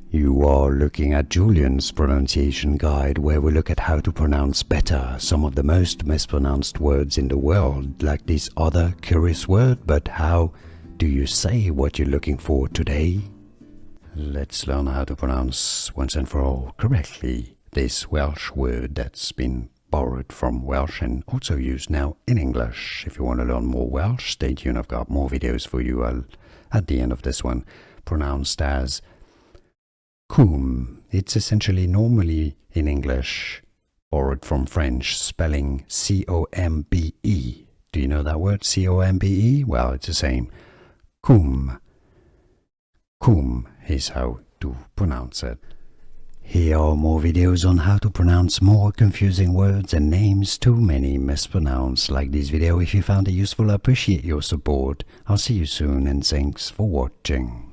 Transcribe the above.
You are looking at Julian's pronunciation guide, where we look at how to pronounce better some of the most mispronounced words in the world, like this other curious word. But how do you say what you're looking for today? Let's learn how to pronounce once and for all correctly this Welsh word that's been borrowed from Welsh and also used now in English. If you want to learn more Welsh, stay tuned. I've got more videos for you at the end of this one. Pronounced as Cwm. It's essentially normally in English borrowed from French, spelling C-O-M-B-E. Do you know that word, C-O-M-B-E? Well, it's the same. Cwm. Cwm is how to pronounce it. Here are more videos on how to pronounce more confusing words and names too many mispronounced. Like this video if you found it useful. I appreciate your support. I'll see you soon and thanks for watching.